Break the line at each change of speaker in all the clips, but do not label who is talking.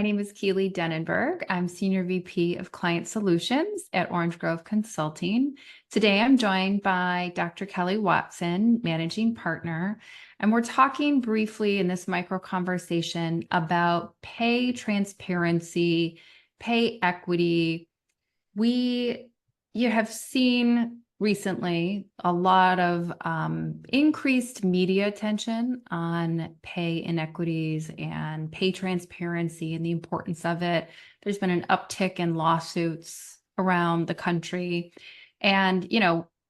My name is Keely Denenberg. I'm Senior VP of Client Solutions at Orange Grove Consulting. Today, I'm joined by Dr. Kelly Watson, Managing Partner, and we're talking briefly in this micro conversation about pay transparency, pay equity. You have seen recently a lot of increased media attention on pay inequities and pay transparency and the importance of it. There's been an uptick in lawsuits around the country. And,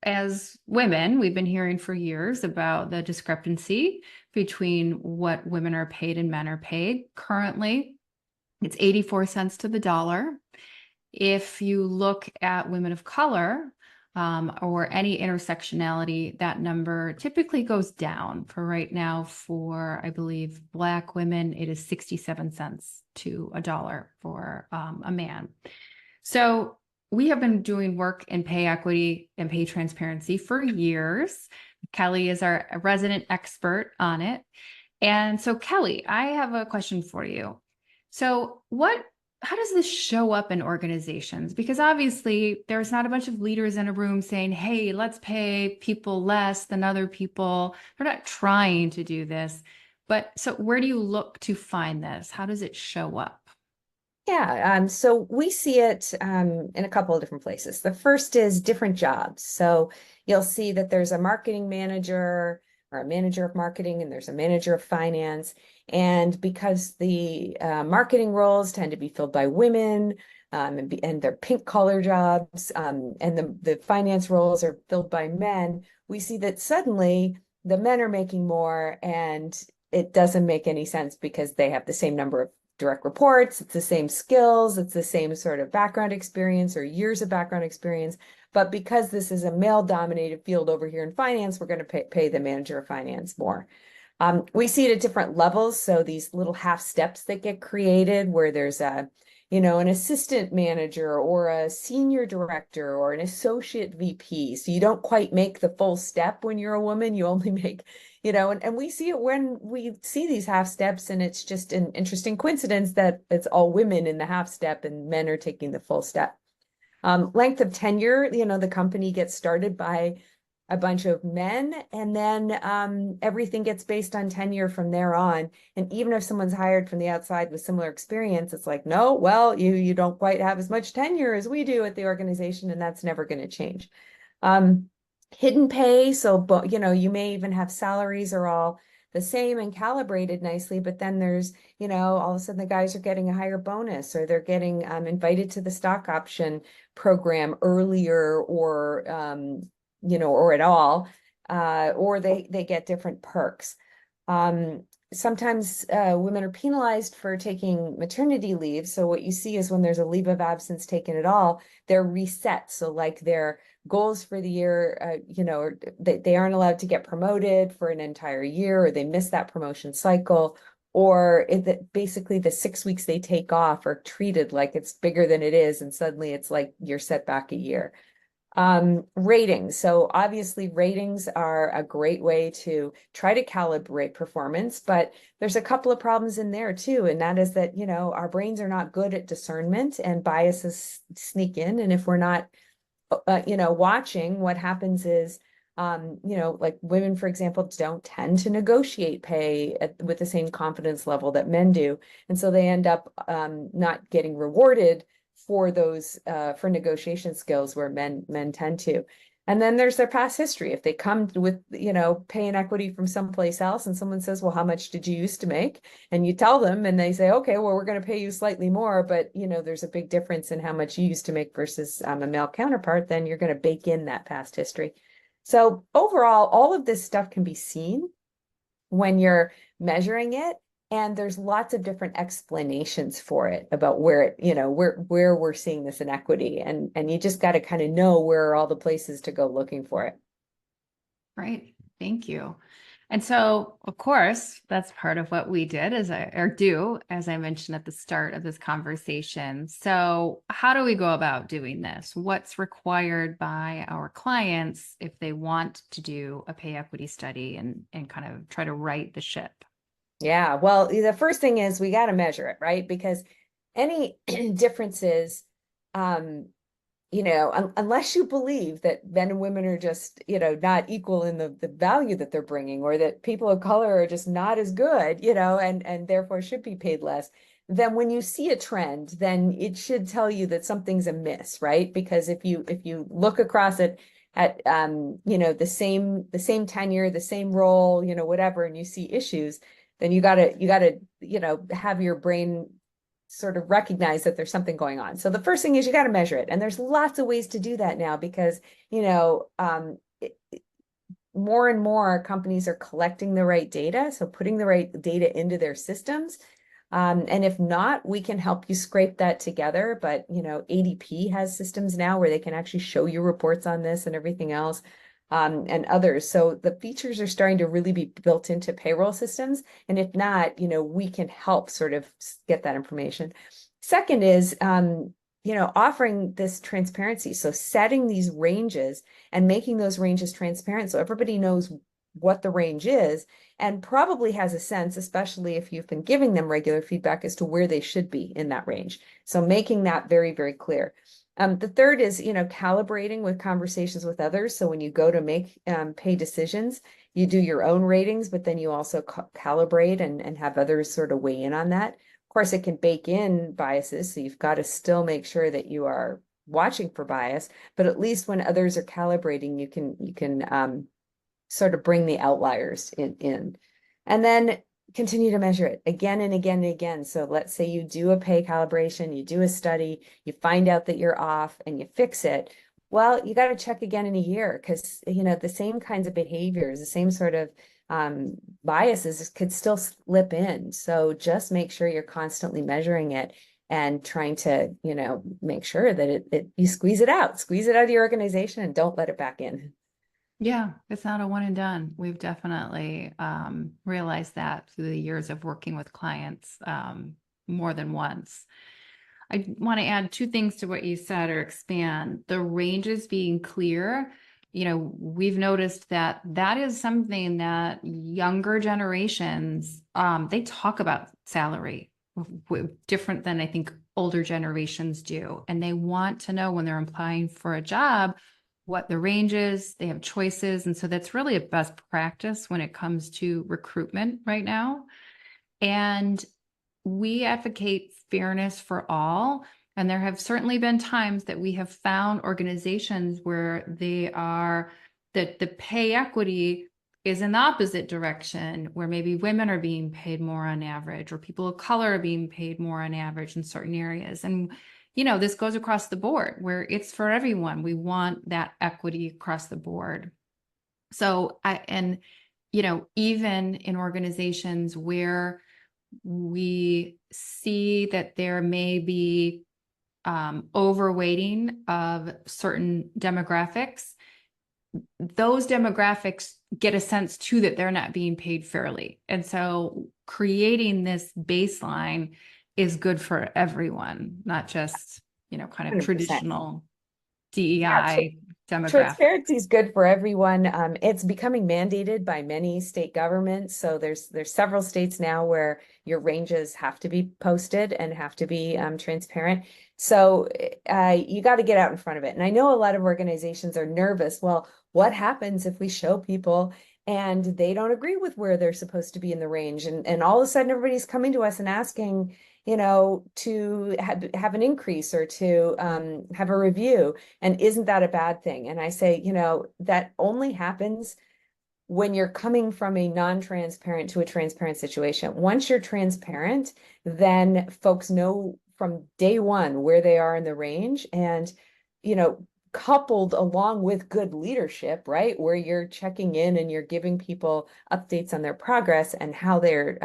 as women, we've been hearing for years about the discrepancy between what women are paid and men are paid. Currently, it's 84 cents to the dollar. If you look at women of color or any intersectionality, that number typically goes down. For right now, for I believe Black women, it is 67 cents to a dollar for a man. So we have been doing work in pay equity and pay transparency for years. Kelly is our resident expert on it. And so, Kelly, I have a question for you. So how does this show up in organizations? Because obviously there's not a bunch of leaders in a room saying, hey, let's pay people less than other people. They're not trying to do this. But so where do you look to find this? How does it show up?
Yeah, so we see it in a couple of different places. The first is different jobs. So you'll see that there's a marketing manager or a manager of marketing, and there's a manager of finance. And because the marketing roles tend to be filled by women, and they're pink collar jobs, and the finance roles are filled by men, we see that suddenly the men are making more, and it doesn't make any sense because they have the same number of direct reports, it's the same skills, it's the same sort of background experience or years of background experience. But because this is a male-dominated field over here in finance, we're going to pay the manager of finance more. We see it at different levels. So these little half steps that get created where there's an assistant manager or a senior director or an associate VP. So you don't quite make the full step when you're a woman. You only make, and we see it when we see these half steps, and it's just an interesting coincidence that it's all women in the half step and men are taking the full step. Length of tenure, the company gets started by a bunch of men, and then everything gets based on tenure from there on. And even if someone's hired from the outside with similar experience, it's like, no, well, you don't quite have as much tenure as we do at the organization, and that's never going to change. Hidden pay, so you may even have salaries are all the same and calibrated nicely, but then there's, all of a sudden the guys are getting a higher bonus, or they're getting invited to the stock option program earlier, or or at all, or they get different perks. Sometimes women are penalized for taking maternity leave. So what you see is when there's a leave of absence taken at all, they're reset. So like their goals for the year, they aren't allowed to get promoted for an entire year, or they miss that promotion cycle, or basically the 6 weeks they take off are treated like it's bigger than it is, and suddenly it's like you're set back a year. Ratings. So obviously ratings are a great way to try to calibrate performance, but there's a couple of problems in there too. And that is that, our brains are not good at discernment, and biases sneak in. And if we're not, watching, what happens is, like women, for example, don't tend to negotiate pay with the same confidence level that men do. And so they end up not getting rewarded for those for negotiation skills where men tend to. And then there's their past history. If they come with, pay inequity from someplace else, and someone says, well, how much did you used to make? And you tell them, and they say, okay, well, we're going to pay you slightly more, but, there's a big difference in how much you used to make versus a male counterpart, then you're going to bake in that past history. So overall, all of this stuff can be seen when you're measuring it. And there's lots of different explanations for it about where where we're seeing this inequity. And you just got to kind of know where are all the places to go looking for it.
Right. Thank you. And so, of course, that's part of what we did as I mentioned at the start of this conversation. So how do we go about doing this? What's required by our clients if they want to do a pay equity study and kind of try to right the ship?
Yeah, well, the first thing is we got to measure it, right? Because any differences, um, unless you believe that men and women are just, not equal in the value that they're bringing, or that people of color are just not as good, and therefore should be paid less, then when you see a trend, then it should tell you that something's amiss, right? Because if you look across it at the same tenure, the same role, whatever, and you see issues, then you gotta have your brain sort of recognize that there's something going on. So the first thing is you got to measure it. And there's lots of ways to do that now because, more and more companies are collecting the right data. So putting the right data into their systems. And if not, we can help you scrape that together. But, ADP has systems now where they can actually show you reports on this and everything else. And others. So the features are starting to really be built into payroll systems. And if not, we can help sort of get that information. Second is, offering this transparency. So setting these ranges and making those ranges transparent so everybody knows what the range is and probably has a sense, especially if you've been giving them regular feedback, as to where they should be in that range. So making that very, very clear. The third is, calibrating with conversations with others. So when you go to make pay decisions, you do your own ratings, but then you also calibrate and have others sort of weigh in on that. Of course, it can bake in biases, so you've got to still make sure that you are watching for bias, but at least when others are calibrating, you can sort of bring the outliers in. And then continue to measure it again and again and again. So let's say you do a pay calibration, you do a study, you find out that you're off and you fix it. Well, you got to check again in a year because, the same kinds of behaviors, the same sort of biases could still slip in. So just make sure you're constantly measuring it and trying to, make sure that you squeeze it out of your organization and don't let it back in.
Yeah, it's not a one and done. We've definitely realized that through the years of working with clients more than once. I want to add two things to what you said or expand. The ranges being clear, we've noticed that that is something that younger generations, they talk about salary different than I think older generations do. And they want to know when they're applying for a job what the range is, they have choices. And so that's really a best practice when it comes to recruitment right now. And we advocate fairness for all. And there have certainly been times that we have found organizations where that the pay equity is in the opposite direction, where maybe women are being paid more on average, or people of color are being paid more on average in certain areas. And this goes across the board where it's for everyone. We want that equity across the board. So even in organizations where we see that there may be overweighting of certain demographics, those demographics get a sense too that they're not being paid fairly. And so creating this baseline is good for everyone, not just, kind of
100%.
traditional
Yeah,
DEI demographic.
transparency is good for everyone. It's becoming mandated by many state governments. So there's several states now where your ranges have to be posted and have to be transparent. So you got to get out in front of it. And I know a lot of organizations are nervous. Well, what happens if we show people and they don't agree with where they're supposed to be in the range? And all of a sudden everybody's coming to us and asking, to have an increase or to have a review. And isn't that a bad thing? And I say, that only happens when you're coming from a non-transparent to a transparent situation. Once you're transparent, then folks know from day one where they are in the range. And, coupled along with good leadership, right? Where you're checking in and you're giving people updates on their progress and how they're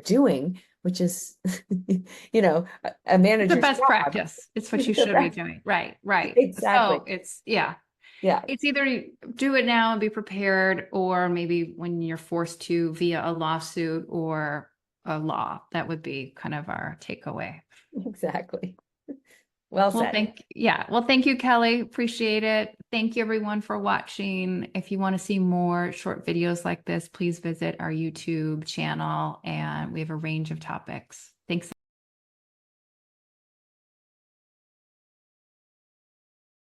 doing, which is, a manager's
The best
job.
practice. It's what you should be doing. Right.
Exactly.
So it's, yeah.
Yeah.
It's either do it now and be prepared, or maybe when you're forced to via a lawsuit or a law. That would be kind of our takeaway.
Exactly. Well
Well,
said.
thank you, Kelly. Appreciate it. Thank you everyone for watching. If you want to see more short videos like this, please visit our YouTube channel, and we have a range of topics. Thanks.